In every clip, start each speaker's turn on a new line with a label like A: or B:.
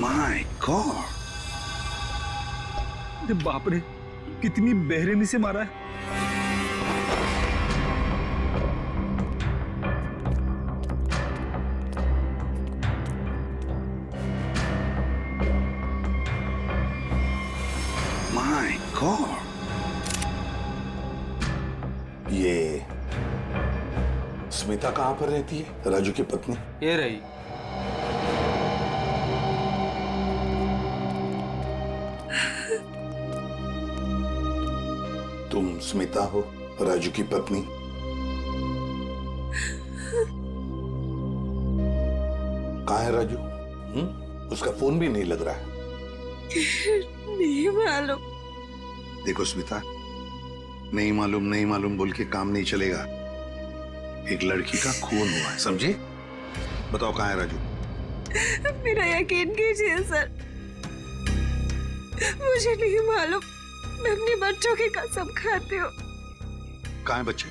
A: My God,
B: बाप रे, कितनी बेरहमी से मारा है।
A: माय गॉड, ये स्मिता कहां पर रहती है? राजू की पत्नी।
C: ये रही।
A: तुम स्मिता हो, राजू की पत्नी? कहाँ है राजू? उसका फोन भी नहीं लग रहा है।
D: नहीं मालूम।
A: देखो स्मिता, नहीं मालूम बोल के काम नहीं चलेगा। एक लड़की का खून हुआ है, समझे? बताओ कहाँ है राजू?
D: मेरा यकीन कीजिए सर, मुझे नहीं मालूम। मैं अपने बच्चों की कसम खाती हूँ।
A: कहाँ है बच्चे?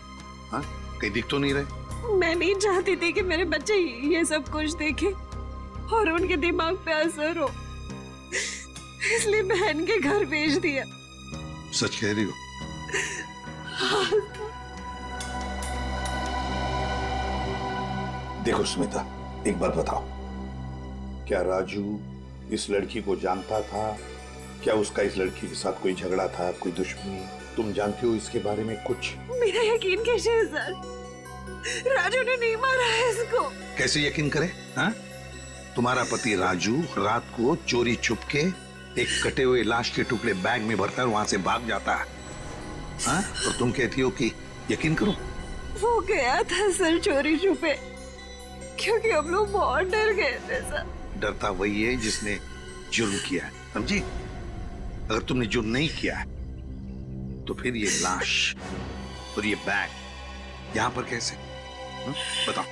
A: हाँ, कहीं दिख तो नहीं रहे।
D: मैं नहीं चाहती थी कि मेरे बच्चे ये सब कुछ देखें और उनके दिमाग पे असर हो, इसलिए बहन के घर भेज दिया।
A: सच कह रही हो? देखो स्मिता, एक बात बताओ, क्या राजू इस लड़की को जानता था? क्या उसका इस लड़की के साथ कोई झगड़ा था, कोई दुश्मनी? तुम जानती हो इसके बारे में कुछ?
D: मेरा यकीन कीजिए सर, राजू ने नहीं मारा है इसको। कैसे
A: यकीन करे? हाँ? तुम्हारा पति राजू रात को चोरी छुप के एक कटे हुए लाश के टुकड़े बैग में भरकर वहां से भाग जाता है, हाँ? और तुम कहती हो कि यकीन करो?
D: वो गया था सर चोरी छुपे, क्योंकि हम लोग बहुत डर गए थे सर।
A: डरता वही है जिसने जुर्म किया है, समझी? अगर तुमने जुर्म नहीं किया है तो फिर ये लाश और ये बैग यहाँ पर कैसे? बताओ।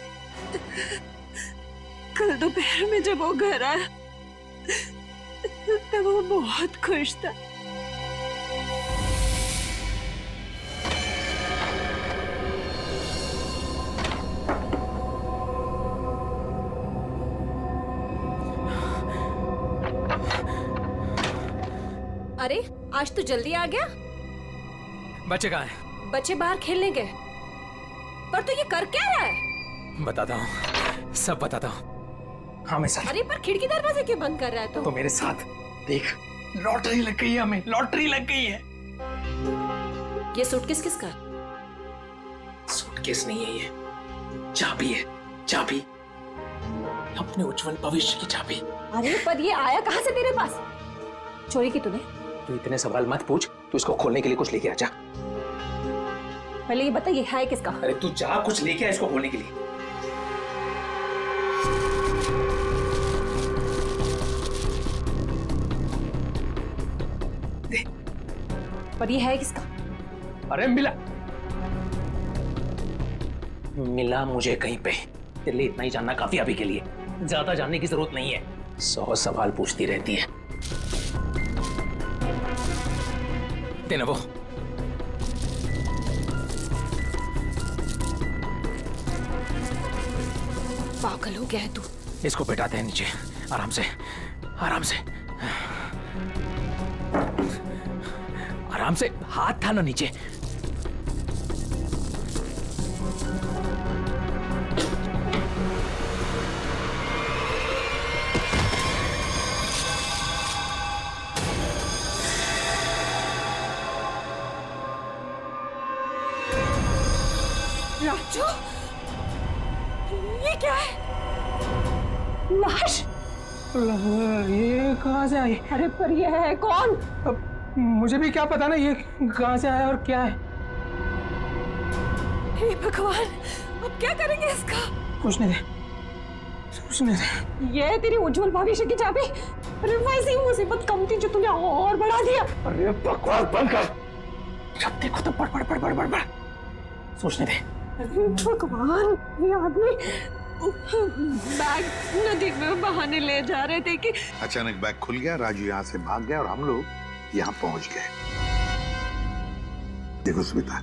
D: कल दोपहर में जब वो घर आया तब वो बहुत खुश था।
E: अरे आज तो जल्दी आ गया।
C: बच्चे कहाँ हैं?
E: बच्चे बाहर खेलने गए। पर तू ये कर क्या रहा है?
C: बताता हूँ, सब बताता हूँ। हाँ मैं सर।
E: अरे पर खिड़की दरवाजे क्यों बंद कर रहा है
C: तो मेरे साथ देख, लॉटरी लग गई है, हमें लॉटरी लग गई है।
E: ये सूटकेस किसका?
C: सूटकेस नहीं है, ये चाबी है, चाबी, अपने उज्जवल भविष्य की चाबी।
E: अरे पर ये आया कहाँ से तेरे पास? चोरी की तूने?
C: तू इतने सवाल मत पूछ, तू इसको खोलने के लिए कुछ लेके आ जा।
E: पहले ये बता ये है किसका?
C: अरे तू जा, कुछ लेके आ इसको खोलने के लिए।
E: पर ये है किसका?
C: अरे मिला मुझे कहीं पे। तेरे लिए इतना ही जानना काफी अभी के लिए, ज्यादा जानने की जरूरत नहीं है। 100 सवाल पूछती रहती है। देना वो।
E: पागल हो गया है तू।
C: इसको बैठाते हैं नीचे, आराम से, आराम से, आराम से। हाथ था ना नीचे।
D: राजू, ये क्या है? लाश?
C: ये कहाँ से आई?
D: अरे पर ये है कौन?
C: अब मुझे भी क्या पता ना ये कहाँ से आया और क्या है।
D: हे भगवान, अब क्या करेंगे इसका?
C: पूछने दे, पूछने दे।
D: ये है तेरी उज्जवल भविष्य की चाबी। अरे वैसी मुसीबत कम थी जो तूने और बढ़ा दिया।
C: अरे बकवास बंद कर। जब देखो तो बड़। सोचने दे।
D: भगवान, ये आदमी बैग नदी में बहाने ले जा रहे थे कि
A: अचानक बैग खुल गया, राजू यहाँ से भाग गया और हम लोग यहाँ पहुंच गए। देखो स्मिता,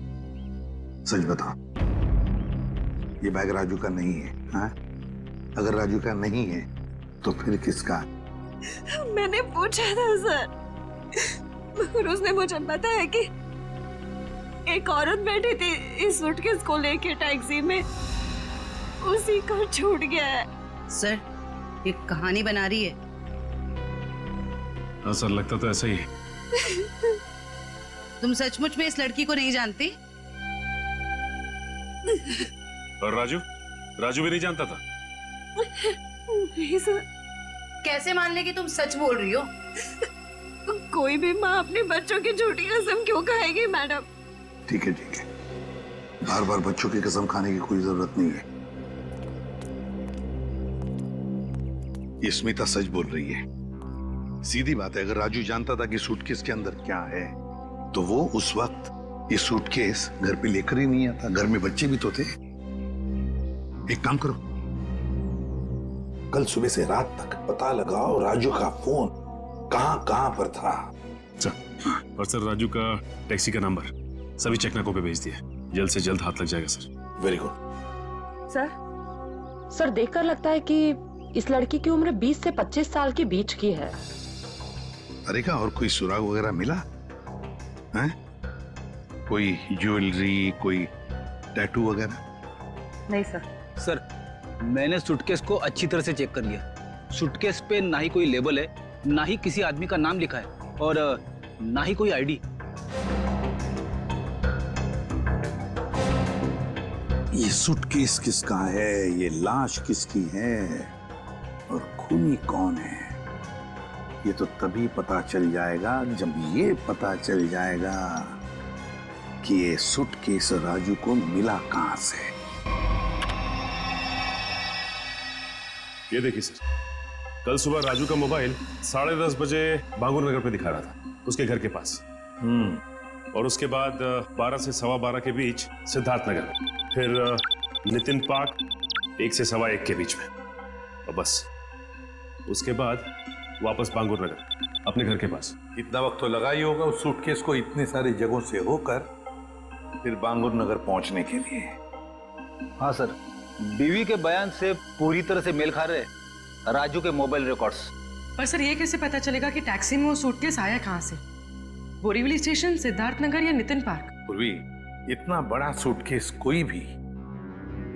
A: सच बताओ, ये बैग राजू का नहीं है, हाँ? अगर राजू का नहीं है तो फिर किसका?
D: मैंने पूछा था सर, और उसने मुझे बताया कि एक औरत बैठी थी इस सूटकेस को लेके टैक्सी में, उसी को छूट गया है।
F: सर, ये कहानी बना रही है।
G: हाँ सर, लगता तो ऐसा ही है।
F: तुम सचमुच में इस लड़की को नहीं जानती?
G: और राजू भी नहीं जानता था?
D: नहीं सर।
F: कैसे मान ले कि तुम सच बोल रही हो?
D: कोई भी माँ अपने बच्चों की झूठी कसम क्यों खाएगी मैडम?
A: ठीक है, बार बार बच्चों की कसम खाने की कोई जरूरत नहीं है। ये स्मिता सच बोल रही है। सीधी बात है, अगर राजू जानता था कि सूटकेस के अंदर क्या है तो वो उस वक्त ये सूटकेस घर पे लेकर ही नहीं आता। घर में बच्चे भी तो थे। एक काम करो, कल सुबह से रात तक पता लगाओ राजू का फोन कहां पर था।
G: अच्छा, और सर राजू का टैक्सी का नंबर सभी चेकनाकों पे भेज दिया। जल्द से जल्द हाथ लग जाएगा सर।
A: Very good.
H: सर देखकर लगता है कि इस लड़की की उम्र 20 से 25 साल के बीच की है।
A: अरे का और कोई सुराग वगैरह मिला है? कोई ज्वेलरी, कोई टैटू वगैरह?
H: नहीं सर।
B: सर, मैंने सूटकेस को अच्छी तरह से चेक कर लिया। सूटकेस पे ना ही कोई लेबल है, ना ही किसी आदमी का नाम लिखा है, और ना ही कोई आईडी।
A: ये सूटकेस किसका है, ये लाश किसकी है, और खूनी कौन है, ये तो तभी पता चल जाएगा जब ये पता चल जाएगा कि ये सूटकेस राजू को मिला कहां से।
G: ये देखिए सर, कल सुबह राजू का मोबाइल 10:30 बजे बांगुर नगर पे दिखा रहा था, उसके घर के पास। और उसके बाद 12 से 12:15 के बीच सिद्धार्थ नगर, फिर नितिन पार्क 1 से 1:15 के बीच में, और बस उसके बाद वापस बांगुर नगर अपने घर के पास।
A: इतना वक्त तो लगा ही होगा उस सूटकेस को इतने सारी जगहों से होकर फिर बांगुर नगर पहुंचने के लिए।
B: हाँ सर, बीवी के बयान से पूरी तरह से मेल खा रहे राजू के मोबाइल रिकॉर्ड्स।
I: पर सर, ये कैसे पता चलेगा कि टैक्सी में वो सूटकेस आया कहाँ से? बोरीवली स्टेशन, सिद्धार्थ नगर या नितिन पार्क?
A: पूर्वी, इतना बड़ा सूटकेस कोई भी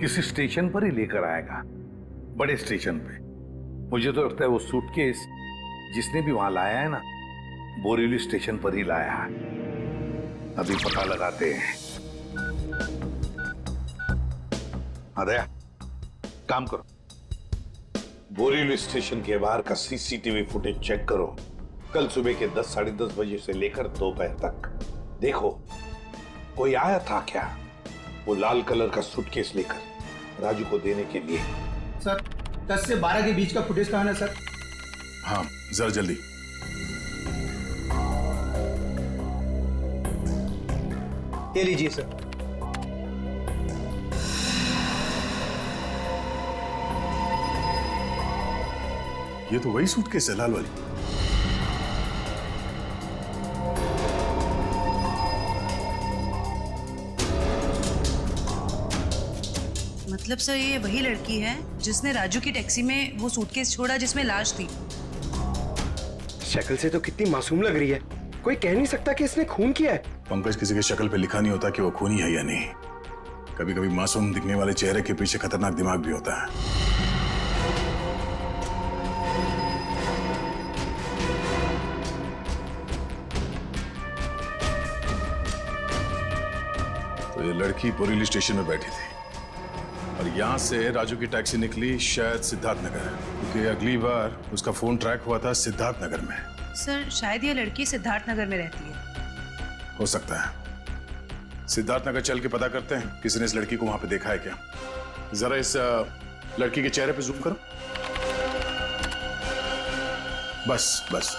A: किसी स्टेशन पर ही लेकर आएगा, बड़े स्टेशन पे। मुझे तो लगता है वो सूटकेस जिसने भी वहां लाया है ना, बोरीवली स्टेशन पर ही लाया है। अभी पता लगाते हैं। दया, काम करो, बोरीवली स्टेशन के बाहर का सीसीटीवी फुटेज चेक करो। कल सुबह के 10, 10:30 बजे से लेकर दोपहर तक देखो कोई आया था क्या वो लाल कलर का सूटकेस लेकर राजू को देने के लिए।
J: सर, 10 से 12 के बीच का फुटेज कहां है सर?
G: हाँ, जरा जल्दी।
J: ये लीजिए सर।
G: ये तो वही सूटकेस है, लाल वाली।
F: मतलब सर, ये वही लड़की है जिसने राजू की टैक्सी में वो सूटकेस छोड़ा जिसमें लाश थी।
J: शक्ल से तो कितनी मासूम लग रही है, कोई कह नहीं सकता कि इसने खून किया है।
G: पंकज, किसी की शक्ल पे लिखा नहीं होता कि वो खूनी है या नहीं। कभी कभी मासूम दिखने वाले चेहरे के पीछे खतरनाक दिमाग भी होता है। तो ये लड़की बोरीवली स्टेशन में बैठी थी और यहाँ से राजू की टैक्सी निकली शायद सिद्धार्थ नगर, क्योंकि अगली बार उसका फोन ट्रैक हुआ था सिद्धार्थ नगर में।
F: सर, शायद ये लड़की सिद्धार्थ नगर में रहती है।
G: हो सकता है। सिद्धार्थ नगर चल के पता करते हैं किसी ने इस लड़की को वहां पे देखा है क्या। जरा इस लड़की के चेहरे पे जूम करो। बस बस,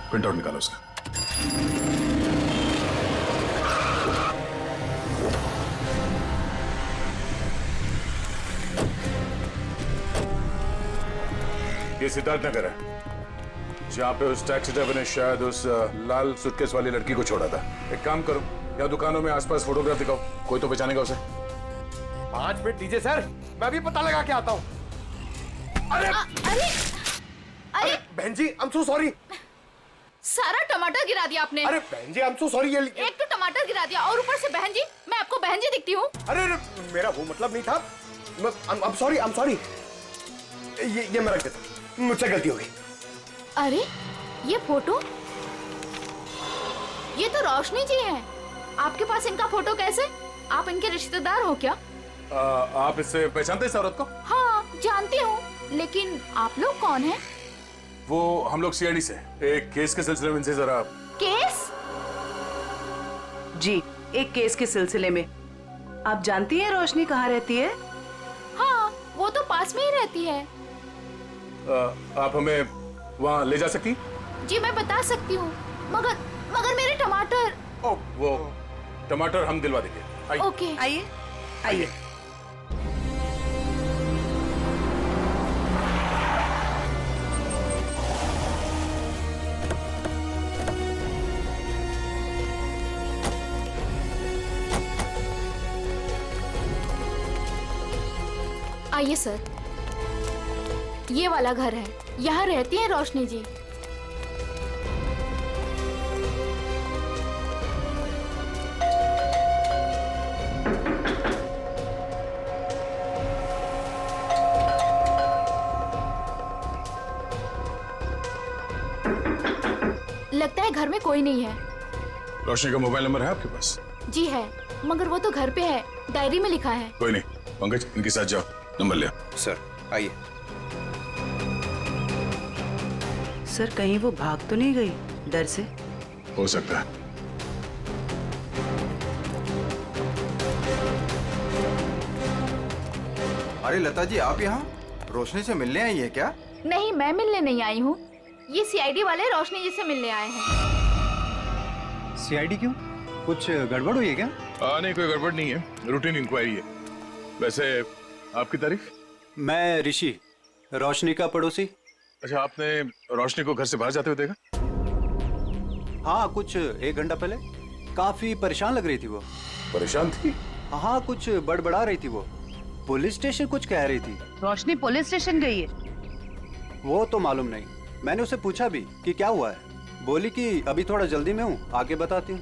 G: प्रिंट आउट निकालो उसका। ये सिद्धार्थ नगर है जहाँ पे उस टैक्सी ड्राइवर ने शायद उस लाल सूटकेस वाली लड़की को छोड़ा था। एक काम करो, या दुकानों में आसपास फोटोग्राफ दिखाओ, कोई तो पहचानेगा उसे।
J: 5 मिनट दीजिए सर, मैं भी पता लगा के आता हूँ। अरे बहन जी आई एम सो सॉरी।
E: सारा टमाटर गिरा दिया आपने।
J: अरे बहन जी आई एम सो सॉरी। ये
E: एक तो टमाटर गिरा दिया और ऊपर से बहन जी, मैं आपको बहन जी दिखती हूँ?
J: अरे मेरा वो मतलब नहीं था। I am sorry. ये मैं रख देता, मुझसे गलती हो गई।
E: अरे ये फोटो, ये तो रोशनी जी हैं। आपके पास इनका फोटो कैसे? आप इनके रिश्तेदार हो क्या?
K: आप इससे पहचानते इस औरत को?
E: हाँ जानती हूँ, लेकिन आप लोग कौन हैं?
K: वो हम लोग सीआईडी से एक केस के सिलसिले में इनसे जरा।
E: केस?
F: जी, एक केस के सिलसिले में। आप जानती हैं रोशनी कहाँ रहती है?
E: हाँ, वो तो पास में ही रहती है।
K: आप हमें वहाँ ले जा सकती?
E: जी मैं बता सकती हूँ, मगर मेरे टमाटर।
K: ओ, वो टमाटर हम दिलवा देंगे। आइए।
E: ओके
F: आइए आइए।
E: आइए सर, ये वाला घर है, यहाँ रहती है रोशनी जी। लगता है घर में कोई नहीं है।
K: रोशनी का मोबाइल नंबर है आपके पास?
E: जी है, मगर वो तो घर पे है, डायरी में लिखा है।
K: कोई नहीं, पंकज इनके साथ जाओ, नंबर ले आओ।
J: सर आइए।
F: सर कहीं वो भाग तो नहीं गई डर से?
K: हो सकता है।
L: अरे लता जी, आप यहाँ रोशनी से मिलने आई है क्या?
E: नहीं, मैं मिलने नहीं आई हूँ, ये सीआईडी वाले रोशनी जी से मिलने आए हैं।
B: सीआईडी क्यों? कुछ गड़बड़ हुई है क्या?
K: नहीं, कोई गड़बड़ नहीं है, रूटीन इंक्वायरी है। वैसे आपकी तारीफ?
B: मैं ऋषि, रोशनी का पड़ोसी।
K: अच्छा, आपने रोशनी को घर से बाहर जाते हुए देखा?
B: हाँ, कुछ 1 घंटा पहले। काफी परेशान लग रही थी वो।
K: परेशान थी?
B: हाँ, कुछ बड़बड़ा रही थी वो। पुलिस स्टेशन कुछ कह रही थी।
F: रोशनी पुलिस स्टेशन गई है?
B: वो तो मालूम नहीं, मैंने उससे पूछा भी कि क्या हुआ है। बोली कि अभी थोड़ा जल्दी में हूँ, आके बताती हूँ।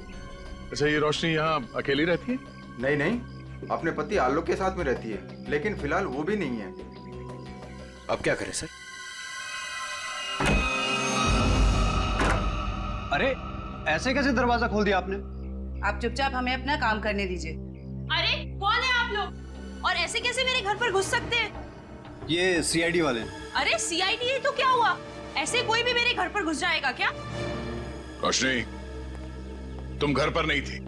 K: अच्छा, ये रोशनी यहाँ अकेली रहती है?
L: नहीं नहीं, अपने पति आलोक के साथ में रहती है, लेकिन फिलहाल वो भी नहीं है।
J: अब क्या करें सर?
B: अरे ऐसे कैसे दरवाजा खोल दिया आपने?
F: आप चुपचाप हमें अपना काम करने दीजिए।
D: अरे कौन है आप लोग, और ऐसे कैसे मेरे घर पर घुस सकते हैं?
B: ये सीआईडी वाले हैं।
D: अरे सीआईडी है तो क्या हुआ, ऐसे कोई भी मेरे घर पर घुस जाएगा क्या?
K: रोशनी, तुम घर पर नहीं थी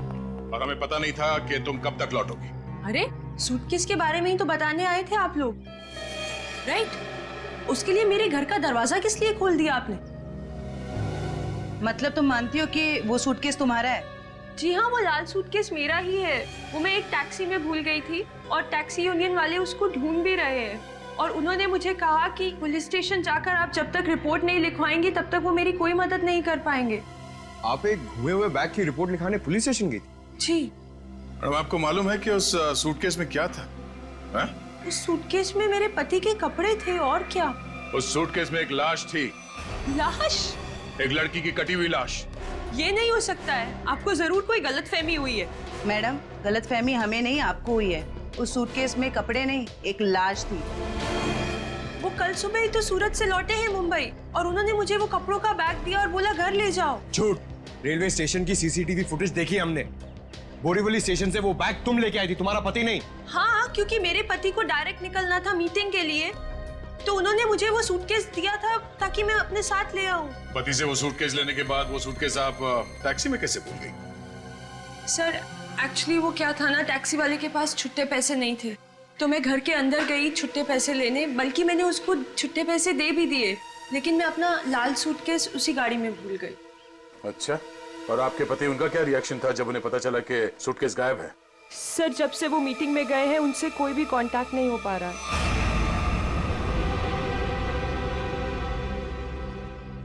K: और हमें पता नहीं था कि तुम कब तक लौटोगी।
D: अरे सूटकेस के बारे में ही तो बताने आए थे आप लोग, राइट? उसके लिए मेरे घर का दरवाजा किस लिए खोल दिया आपने?
F: मतलब तुम मानती हो कि वो सूटकेस तुम्हारा है?
D: जी हाँ, वो लाल सूटकेस मेरा ही है। वो मैं एक टैक्सी में भूल गई थी और टैक्सी यूनियन वाले उसको ढूंढ भी रहे हैं, और उन्होंने मुझे कहा कि पुलिस स्टेशन जाकर आप जब तक रिपोर्ट नहीं लिखवाएंगी तब तक वो मेरी कोई मदद नहीं कर पाएंगे।
J: आप एक घुमे हुए बैग की रिपोर्ट लिखाने पुलिस स्टेशन गई थी?
D: जी।
K: अब आपको मालूम है कि उस सूटकेस में क्या था? है?
D: उस सूटकेस में मेरे पति के कपड़े थे, और क्या?
K: उस सूटकेस में एक लाश थी।
D: लाश?
K: एक लड़की की कटी हुई लाश।
D: ये नहीं हो सकता है, आपको जरूर कोई गलतफहमी हुई है।
F: मैडम, गलतफहमी हमें नहीं आपको हुई है। उस सूटकेस में कपड़े नहीं, एक लाश थी।
D: वो कल सुबह ही तो सूरत से लौटे हैं मुंबई, और उन्होंने मुझे वो कपड़ों का बैग दिया और बोला घर ले जाओ।
J: झूठ। रेलवे स्टेशन की सीसीटीवी फुटेज देखी हमने। बोरीवली स्टेशन से वो बैग तुम लेके आई थी, तुम्हारा पति नहीं।
D: हाँ, क्योंकि मेरे पति को डायरेक्ट निकलना था मीटिंग के लिए, तो उन्होंने मुझे वो सूटकेस दिया था ताकि मैं अपने साथ ले आऊं।
K: पति से वो सूटकेस लेने के बाद वो सूटकेस आप टैक्सी में कैसे भूल गई?
D: सर एक्चुअली वो क्या था ना, टैक्सी वाले के पास छुट्टे पैसे नहीं थे, तो मैं घर के अंदर गई छुट्टे पैसे लेने, बल्कि मैंने उसको छुट्टे पैसे दे भी दिए, लेकिन मैं अपना लाल सूटकेस उसी गाड़ी में भूल गई।
K: अच्छा, और आपके पति, उनका क्या रिएक्शन था जब उन्हें पता चला कि सूटकेस गायब है?
D: सर जब से वो मीटिंग में गए हैं उनसे कोई भी कांटेक्ट नहीं हो पा रहा है।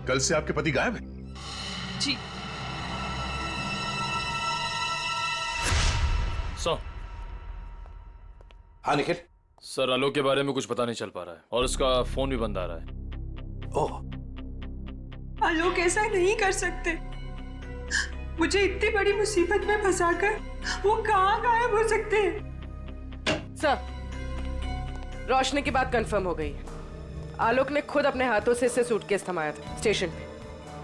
K: कल से आपके पति गायब है?
D: जी।
M: हाँ निखिल।
N: सर, आलोक के बारे में कुछ पता नहीं चल पा रहा है और उसका फोन भी बंद आ रहा है।
M: ओह,
I: आलोक ऐसा नहीं कर सकते। मुझे इतनी बड़ी मुसीबत में फंसाकर वो कहाँ गायब हो सकते हैं?
M: सर, रोशनी की बात कंफर्म हो गई है। आलोक ने खुद अपने हाथों से इसे सूटकेस थमाया था स्टेशन पे,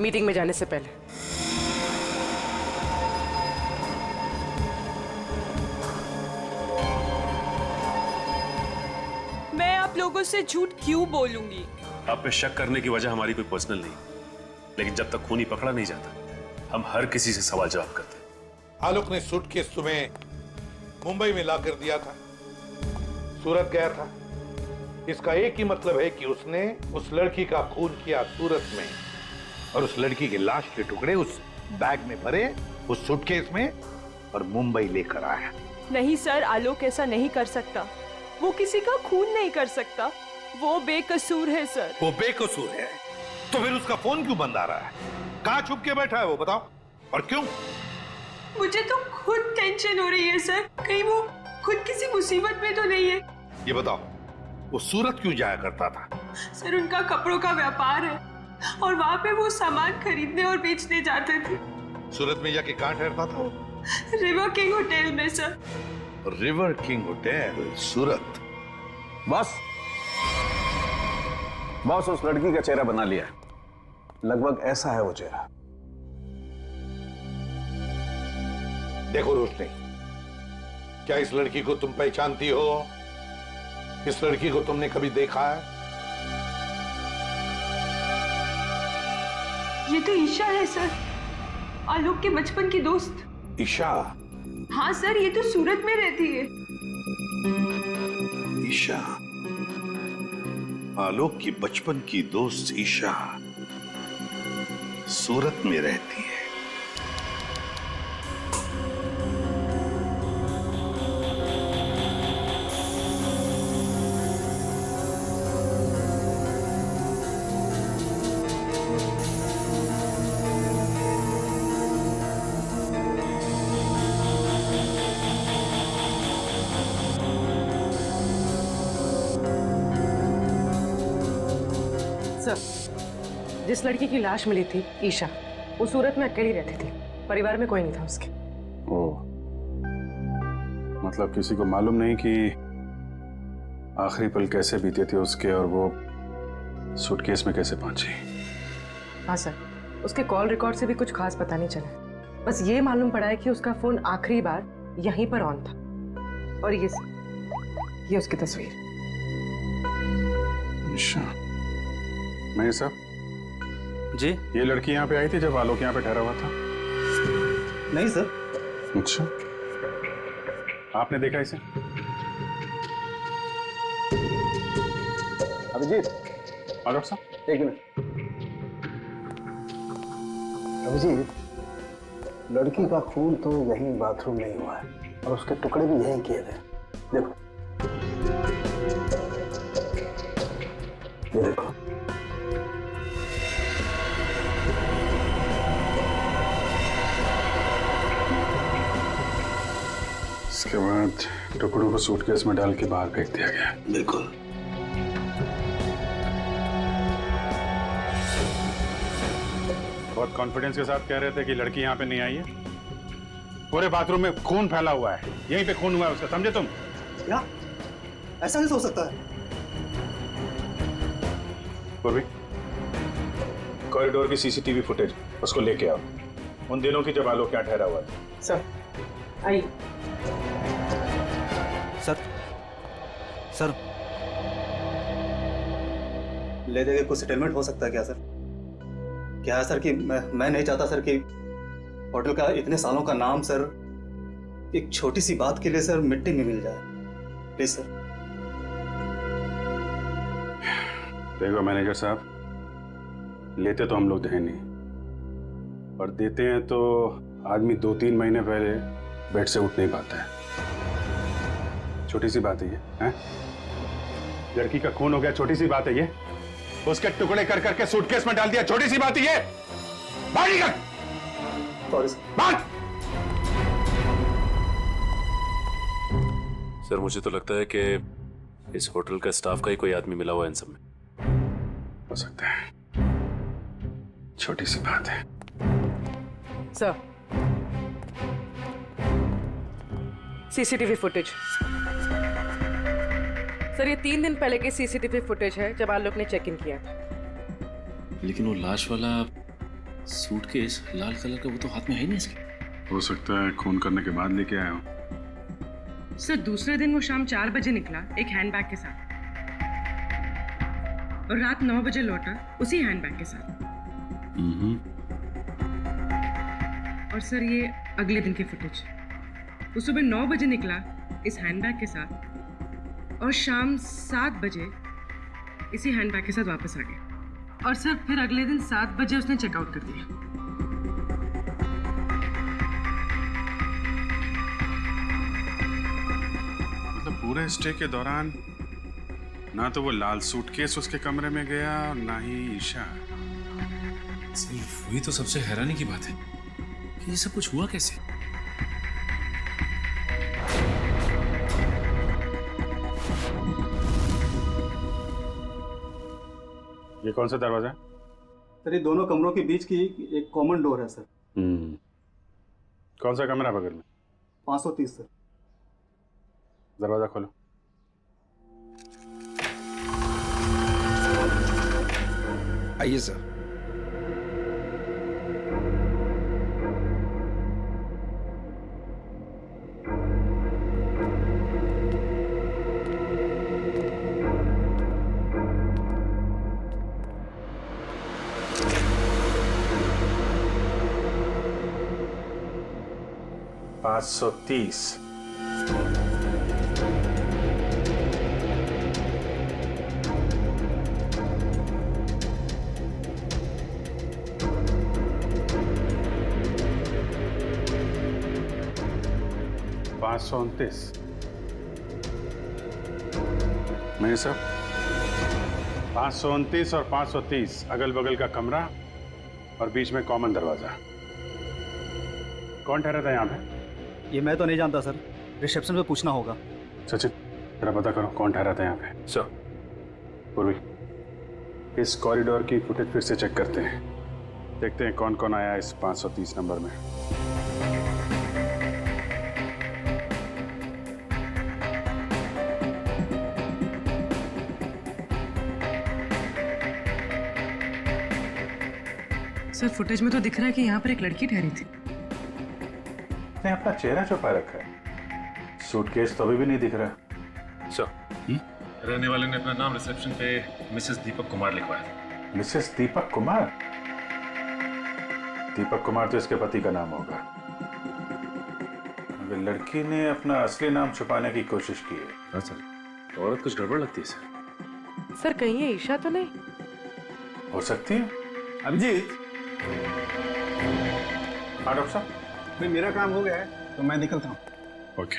M: मीटिंग में जाने से पहले।
I: मैं आप लोगों से झूठ क्यों बोलूंगी?
G: आप पे शक करने की वजह हमारी कोई पर्सनल नहीं, लेकिन जब तक खूनी पकड़ा नहीं जाता हम हर किसी से सवाल जवाब करते हैं।
A: आलोक ने सूटकेस तुम्हें मुंबई में ला कर दिया था, सूरत गया था। इसका एक ही मतलब है कि उसने उस लड़की का खून किया सूरत में, और उस लड़की की लाश के टुकड़े उस बैग में भरे, उस सूटकेस में, और मुंबई लेकर आया।
I: नहीं सर, आलोक ऐसा नहीं कर सकता। वो किसी का खून नहीं कर सकता। वो बेकसूर है सर।
A: वो बेकसूर है तो फिर उसका फोन क्यों बंद आ रहा है? कहाँ छुप के बैठा है वो, बताओ, और क्यों?
I: मुझे तो खुद टेंशन हो रही है सर, कहीं वो खुद किसी मुसीबत में तो नहीं है।
A: ये बताओ, वो सूरत क्यों जाया करता था?
I: सर, उनका कपड़ों का व्यापार है और वहाँ पे वो सामान खरीदने और बेचने जाते थे।
A: सूरत में जाके कहाँ ठहरता था वो?
I: रिवर किंग होटल में सर।
A: रिवर किंग होटल, सूरत।
B: बॉस उस लड़की का चेहरा बना लिया, लगभग ऐसा है वो चेहरा।
A: देखो रोशनी, क्या इस लड़की को तुम पहचानती हो? इस लड़की को तुमने कभी देखा है?
I: ये तो ईशा है सर, आलोक के बचपन की दोस्त।
A: ईशा?
I: हाँ सर, ये तो सूरत में रहती है।
A: ईशा, आलोक की बचपन की दोस्त ईशा सूरत में रहती है।
M: जिस लड़की की लाश मिली थी, ईशा, वो सूरत में अकेली रहती थी, परिवार में कोई नहीं था उसके।
B: ओह, मतलब किसी को मालूम नहीं कि आखिरी पल कैसे बीते थे उसके, और वो सूटकेस में कैसे पहुंची।
M: हाँ सर, उसके कॉल रिकॉर्ड से भी कुछ खास पता नहीं चला। बस ये मालूम पड़ा है कि उसका फोन आखिरी बार यहीं पर ऑन था। और ये उसकी तस्वीर।
B: अच्छा, मैं सब
N: जी,
B: ये लड़की यहाँ पे आई थी जब आलोक यहाँ पे ठहरा हुआ था?
N: नहीं सर।
B: अच्छा, आपने देखा इसे?
N: अभिजीत,
B: डॉक्टर साहब
N: एक मिनट। अभिजीत, लड़की का खून तो यहीं बाथरूम में ही हुआ है और उसके टुकड़े भी यहीं किए गए। देखो, ये देखो।
B: इसके बाद टुकड़ों को सूटकेस में डाल के बाहर फेंक दिया गया।
A: बिल्कुल।
B: बहुत कॉन्फिडेंस के साथ कह रहे थे कि लड़की यहाँ पे नहीं आई है। पूरे बाथरूम में खून फैला हुआ है, यहीं पे खून हुआ है उसका, समझे तुम?
N: क्या? ऐसा नहीं हो सकता है।
B: पूर्वी, कॉरिडोर की सीसीटीवी फुटेज उसको लेके आओ, उन दिनों की जब आलोक यहाँ ठहरा हुआ था।
M: सर, आई।
N: सर, ले देके कुछ सेटलमेंट हो सकता है क्या सर? क्या है सर कि मैं नहीं चाहता सर कि होटल का इतने सालों का नाम सर एक छोटी सी बात के लिए सर मिट्टी में मिल जाए। Please sir.
B: देखो मैनेजर साहब, लेते तो हम लोग हैं नहीं, और देते हैं तो आदमी 2-3 महीने पहले बेड से उठ नहीं पाता है। छोटी सी बात है ये, हैं? लड़की का खून हो गया, छोटी सी बात है ये। उसके टुकड़े कर करके सूटकेस में डाल दिया, छोटी सी बात है ये। बाहर कर।
N: Sorry sir.
B: बात।
G: सर, मुझे तो लगता है कि इस होटल का स्टाफ का ही कोई आदमी मिला हुआ है इन सब में।
B: हो सकता है, छोटी सी बात है।
M: Sir, CCTV footage. सर, ये 3 दिन पहले की सीसीटीवी फुटेज है जब आलोक ने चेक इन किया था।
O: लेकिन वो लाश वाला सूटकेस लाल कलर का, वो तो हाथ में है ही नहीं इसके।
B: हो सकता है खून करने के बाद लेके आया हो।
M: सर, दूसरे दिन वो शाम 4 बजे निकला एक हैंडबैग के साथ और रात 9 बजे लौटा उसी हैंडबैग के साथ। और सर, ये अगले दिन की फुटेज। वो सुबह 9 बजे निकला इस हैंडबैग के साथ और शाम 7 बजे इसी हैंडबैग के साथ वापस आ गया। और सर, फिर अगले दिन 7 बजे उसने चेकआउट कर दिया।
B: मतलब पूरे स्टे के दौरान ना तो वो लाल सूटकेस उसके कमरे में गया और ना ही ईशा।
O: सिर्फ वही तो सबसे हैरानी की बात है कि ये सब कुछ हुआ कैसे।
B: ये कौन सा दरवाजा है?
N: सर, ये दोनों कमरों के बीच की एक कॉमन डोर है सर।
B: कौन सा कमरा बगल में?
N: 530 सर।
B: दरवाजा खोलो।
A: आइए सर।
B: पाँच 530। मेरे साहब 529 और 530 अगल बगल का कमरा और बीच में कॉमन दरवाजा। कौन ठहरा था यहाँ पे?
N: ये मैं तो नहीं जानता सर, रिसेप्शन पे पूछना होगा।
B: सचिन, जरा पता करो कौन ठहरा था यहाँ पे। सर। पूर्वी, इस कॉरिडोर की फुटेज फिर से चेक करते हैं, देखते हैं कौन कौन आया इस 530 नंबर में।
M: सर, फुटेज में तो दिख रहा है कि यहाँ पर एक लड़की ठहरी थी।
B: ने अपना चेहरा छुपा रखा है, सूटकेस तो अभी भी नहीं दिख रहा। सर,
G: रहने वाले ने अपना नाम रिसेप्शन पे मिसेस दीपक कुमार लिखवाया था।
B: मिसेस दीपक कुमार? दीपक कुमार तो इसके पति का नाम होगा। अगर लड़की ने अपना असली नाम छुपाने की कोशिश की है।
O: हाँ सर, औरत कुछ गड़बड़ लगती है सर।
M: सर, कहीं ये ईशा तो नहीं?
B: हो सकती है।
J: अभिजीत।
B: हाँ डॉक्टर साहब।
J: भाई, मेरा काम हो गया है तो मैं निकलता हूँ।
B: ओके।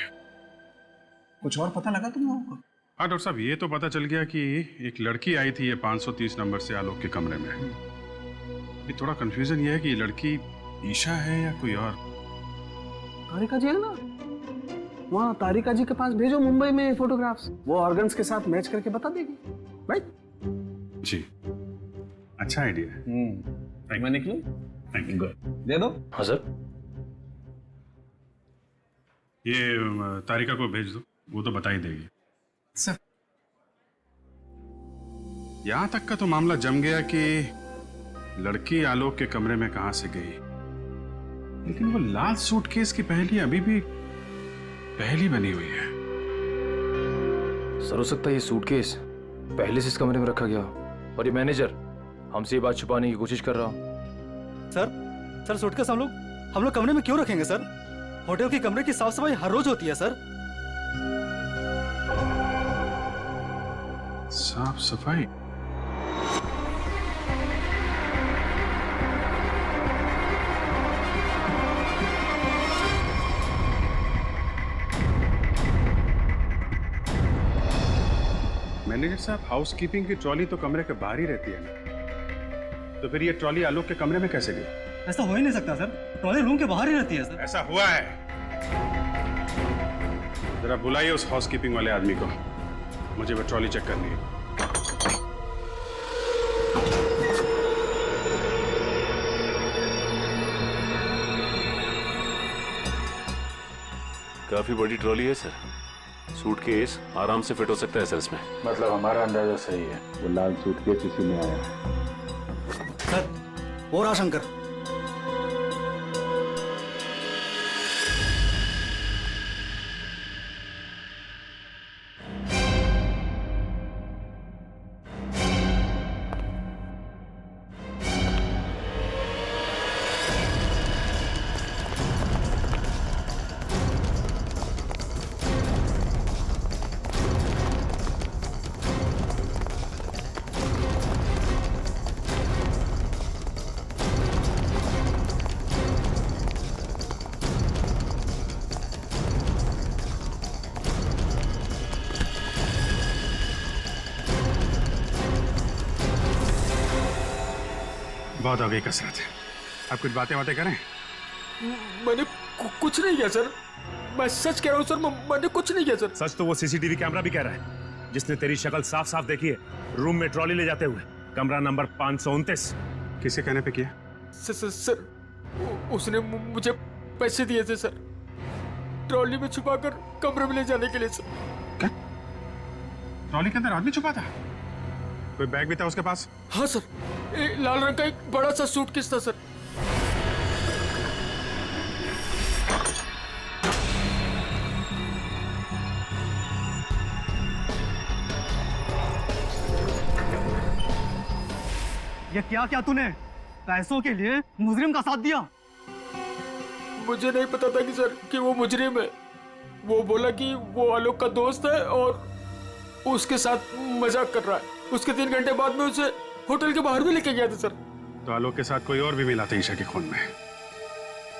J: कुछ और पता लगा तुम लोगों को?
B: हाँ डॉक्टर साहब, ये तो पता चल गया कि एक लड़की आई थी ये 530 नंबर से आलोक के कमरे में। अभी थोड़ा कंफ्यूजन ये है कि ये लड़की ईशा है या कोई और।
J: तारिका जी है ना, वहाँ तारिका जी के पास भेजो मुंबई में फोटोग्राफ्स, वो ऑर्गन्स के साथ मैच करके बता देगी। राइट?
B: जी, अच्छा आइडिया है।
J: मैं निकलूं? दे दो।
O: हाँ सर।
B: ये तारिका को भेज दो, वो तो बता ही देगी।
J: सर,
B: यहां तक का तो मामला जम गया कि लड़की आलोक के कमरे में कहां से गई, लेकिन वो लाल सूटकेस की पहेली अभी भी पहेली बनी हुई है।
O: सर, हो सकता है ये सूटकेस पहले से इस कमरे में रखा गया और ये मैनेजर हमसे ये बात छुपाने की कोशिश कर रहा हो।
N: सर, सूटकेस हम लोग कमरे में क्यों रखेंगे सर? होटल के कमरे की साफ सफाई हर रोज होती है सर।
B: साफ सफाई? मैनेजर साहब, हाउसकीपिंग की ट्रॉली तो कमरे के बाहर ही रहती है ना, तो फिर ये ट्रॉली आलोक के कमरे में कैसे गई?
N: ऐसा हो ही नहीं सकता सर, ट्रॉली रूम के बाहर ही रहती है सर।
B: ऐसा हुआ है। जरा बुलाइए उस हाउसकीपिंग वाले आदमी को, मुझे वो ट्रॉली चेक करनी है।
G: काफी बड़ी ट्रॉली है सर, सूटकेस आराम से फिट हो सकता है सर इसमें।
B: मतलब हमारा अंदाजा सही है, वो लाल सूटकेस इसी में आया।
N: सर वो रहा शंकर।
B: बहुत हो गई कसरत, अब कुछ बातें करें।
O: मैंने कुछ नहीं किया सर, मैं सच कह रहा हूँ सर, मैंने कुछ नहीं किया सर।
G: सच तो वो सीसीटीवी कैमरा भी कह रहा है, जिसने तेरी शक्ल साफ साफ देखी है रूम में ट्रॉली ले जाते हुए, कमरा नंबर 529।
B: किसे कहने पे किया?
O: सर उसने मुझे पैसे दिए थे सर, ट्रॉली में छुपाकर कमरे में ले जाने के लिए सर।
B: क्या? ट्रॉली के अंदर आदमी छुपा था? कोई बैग भी था उसके पास?
O: हाँ सर, लाल रंग का एक बड़ा सा सूटकेस था सर।
N: ये क्या क्या तूने पैसों के लिए मुजरिम का साथ दिया?
O: मुझे नहीं पता था कि सर कि वो मुजरिम है। वो बोला कि वो आलोक का दोस्त है और उसके साथ मजाक कर रहा है। उसके 3 घंटे बाद में उसे होटल के बाहर भी लेके गया था सर।
B: तो आलोक के साथ कोई और भी मिला था ईशा के खून में?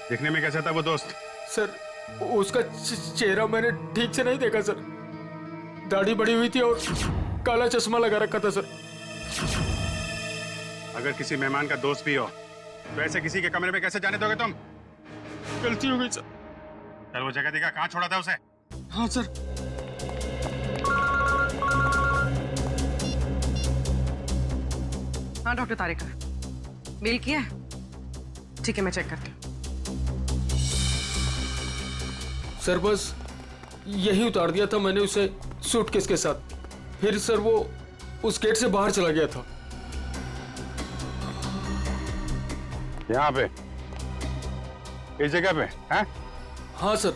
B: देखने में कैसा था वो दोस्त?
O: सर उसका चेहरा मैंने ठीक से नहीं देखा सर, दाढ़ी बड़ी हुई थी और काला चश्मा लगा रखा था सर।
B: अगर किसी मेहमान का दोस्त भी हो तो ऐसे किसी के कमरे में कैसे जाने दोगे तुम?
O: गलती हो गई सर।
B: चल वो जगह दिखा, कहाँ छोड़ा था उसे?
O: हाँ सर।
M: हाँ डॉक्टर तारिका, मेल किया है? ठीक है, मैं चेक करती हूँ।
O: सर बस यही उतार दिया था मैंने उसे सूटकेस के साथ, फिर सर वो उस गेट से बाहर चला गया था।
B: यहाँ पे, इस जगह पे? हैं?
O: हाँ सर।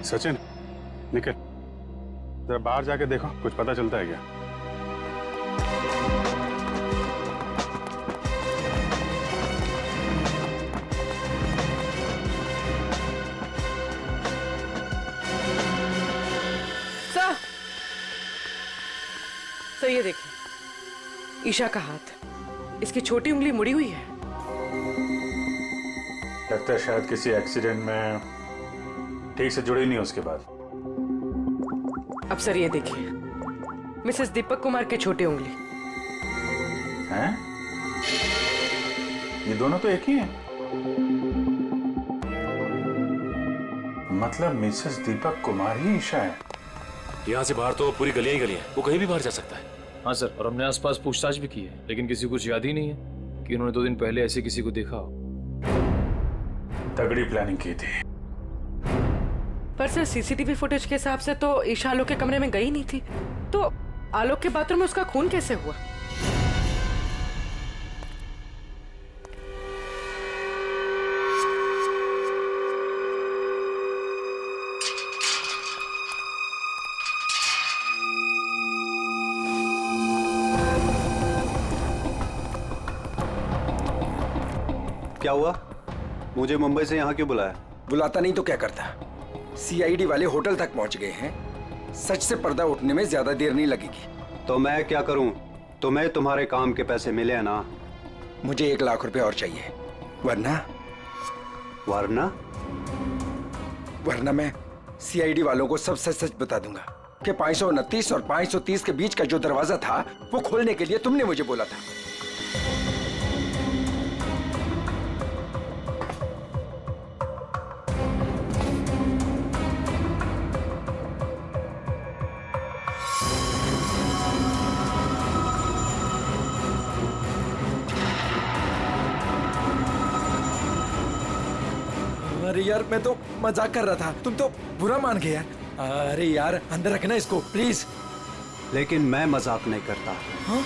B: सचिन, निकल जरा बाहर जाके देखो, कुछ पता चलता है क्या?
M: सर ये देखिए, ईशा का हाथ, इसकी छोटी उंगली मुड़ी हुई है।
B: लगता है शायद किसी एक्सीडेंट में ठीक से जुड़ी नहीं उसके बाद।
M: अब सर ये देखिए, मिसेस दीपक कुमार की छोटी उंगली।
B: हैं? ये दोनों तो एक ही हैं। मतलब मिसेस दीपक कुमार ही ईशा है।
O: यहाँ से बाहर तो पूरी गलियां ही गलियां, वो कहीं भी बाहर जा सकता है।
C: हाँ सर, और हमने आसपास पूछताछ भी की है, लेकिन किसी को कुछ याद ही नहीं है कि उन्होंने 2 दिन पहले ऐसे किसी को देखा हो।
B: तगड़ी प्लानिंग की थी।
M: पर सर सीसीटीवी फुटेज के हिसाब से तो ईशा आलोक के कमरे में गई नहीं थी, तो आलोक के बाथरूम में उसका खून कैसे हुआ?
P: क्या हुआ? मुझे मुंबई से यहाँ क्यों बुलाया?
Q: बुलाता नहीं तो क्या करता? सीआईडी वाले होटल तक पहुंच गए हैं सच से पर्दा उठने में ज्यादा देर नहीं लगेगी।
P: तो मैं क्या करूं? तुम्हें तुम्हारे काम के पैसे मिले हैं ना?
Q: मुझे 1 लाख रुपए और चाहिए, वरना वरना मैं सीआईडी वालों को सब सच सच बता दूंगा कि 529 और 530 के बीच का जो दरवाजा था वो खोलने के लिए तुमने मुझे बोला था। अरे यार, मैं तो मजाक कर रहा था, तुम तो बुरा मान गए यार। अरे यार, अंदर रखना इसको प्लीज।
P: लेकिन मैं मजाक नहीं करता।
Q: हाँ?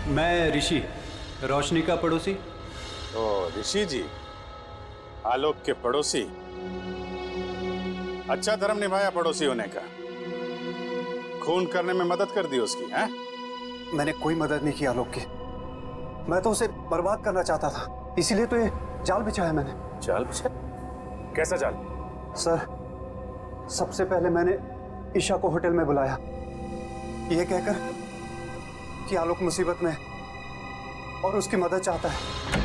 P: मैं ऋषि, रोशनी का पड़ोसी।
B: ओ ऋषि जी, आलोक के पड़ोसी। अच्छा धर्म निभाया पड़ोसी होने का। खून करने में मदद कर दी उसकी, हैं?
N: मैंने कोई मदद नहीं की आलोक की। मैं तो उसे बर्बाद करना चाहता था, इसीलिए तो ये जाल बिछाया मैंने।
B: जाल बिछाया? कैसा जाल?
N: सर, सबसे पहले मैंने ईशा को होटल में बुलाया, ये कहकर कि आलोक मुसीबत में और उसकी मदद चाहता है,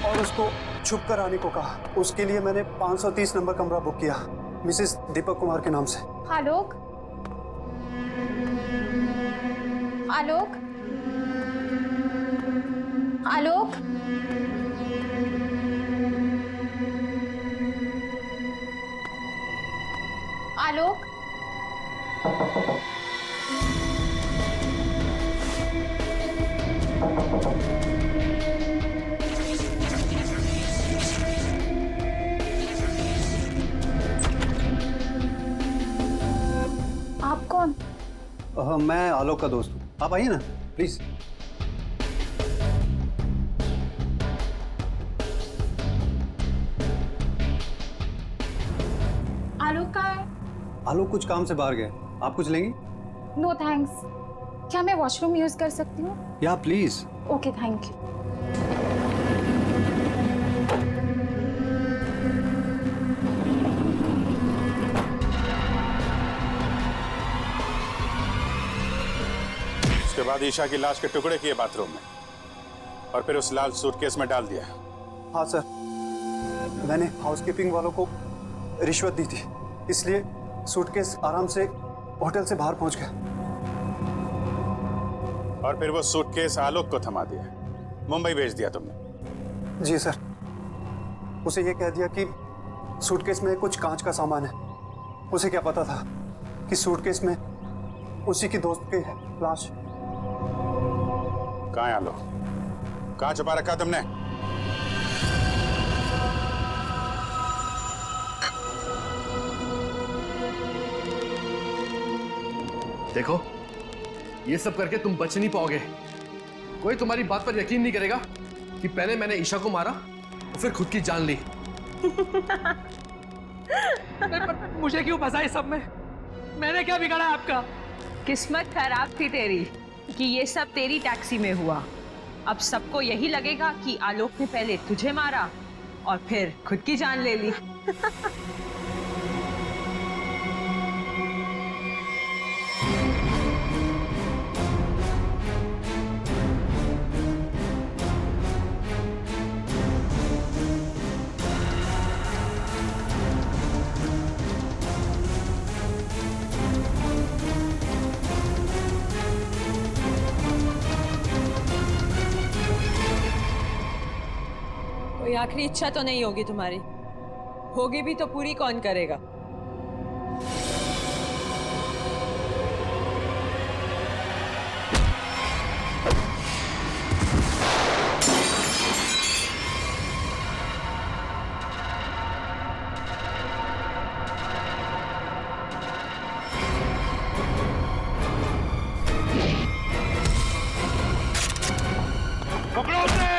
N: और उसको छुप कर आने को कहा। उसके लिए मैंने 530 नंबर कमरा बुक किया मिसेस दीपक कुमार के नाम से।
E: आलोक, आलोक, आलोक, आलोक, आप कौन?
P: मैं आलोक का दोस्त हूँ। आप आइए ना प्लीज।
E: आलोक कहाँ है?
P: आलोक कुछ काम से बाहर गए। आप कुछ लेंगी?
E: No thanks. क्या मैं वॉशरूम यूज कर सकती हूँ?
P: या प्लीज।
E: Okay, thank you.
B: उसके बाद ईशा की लाश के टुकड़े किए बाथरूम में, और फिर उस लाल सूटकेस में डाल दिया।
N: हाँ सर, मैंने हाउसकीपिंग वालों को रिश्वत दी थी, इसलिए सूटकेस आराम से होटल से बाहर पहुंच गया।
B: और फिर वो सूटकेस आलोक को थमा दिया, मुंबई भेज दिया तुमने?
N: जी सर, उसे ये कह दिया कि सूटकेस में कुछ कांच का सामान है। उसे क्या पता था कि सूटकेस में उसी की दोस्त की लाश।
B: कहाँ है आलोक? कहाँ छुपा रखा तुमने?
R: देखो, ये सब करके तुम बच नहीं पाओगे। कोई तुम्हारी बात पर यकीन नहीं करेगा कि पहले मैंने ईशा को मारा और फिर खुद की जान ली।
C: मुझे क्यों फंसा इस सब में? मैंने क्या बिगाड़ा आपका?
S: किस्मत खराब थी तेरी कि ये सब तेरी टैक्सी में हुआ। अब सबको यही लगेगा कि आलोक ने पहले तुझे मारा और फिर खुद की जान ले ली। कोई आखिरी इच्छा तो नहीं होगी तुम्हारी? होगी भी तो पूरी कौन करेगा?
B: पकड़ो उसे!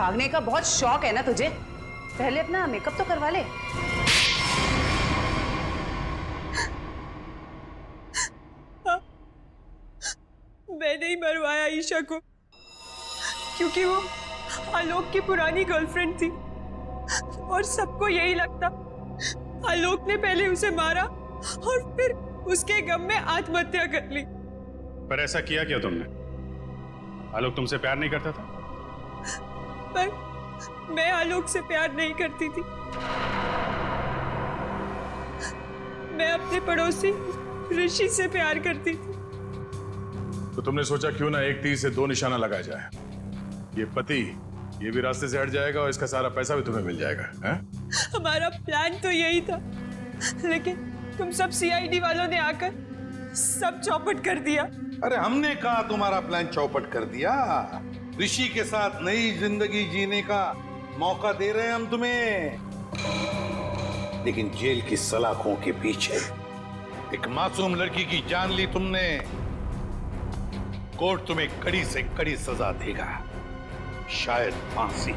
F: भागने का बहुत शौक है ना तुझे? पहले अपना मेकअप तो करवा ले।
I: मैंने ही मरवाया ईशा को, क्योंकि वो आलोक की पुरानी गर्लफ्रेंड थी और सबको यही लगता आलोक ने पहले उसे मारा और फिर उसके गम में आत्महत्या कर ली।
B: पर ऐसा किया क्या तुमने? आलोक तुमसे प्यार नहीं करता था?
I: पर मैं आलोक से प्यार नहीं करती थी। मैं अपने पड़ोसी ऋषि से प्यार करती थी।
K: तो तुमने सोचा क्यों ना एक तीर से दो निशाना लगाया जाए। ये पति ये भी रास्ते से हट जाएगा और इसका सारा पैसा भी तुम्हें मिल जाएगा। है?
I: हमारा प्लान तो यही था, लेकिन तुम सब सीआईडी वालों ने आकर सब चौपट कर दिया।
A: अरे हमने कहा तुम्हारा प्लान चौपट कर दिया। ऋषि के साथ नई जिंदगी जीने का मौका दे रहे हैं हम तुम्हें, लेकिन जेल की सलाखों के पीछे एक मासूम लड़की की जान ली तुमने। कोर्ट तुम्हें कड़ी से कड़ी सजा देगा, शायद फांसी।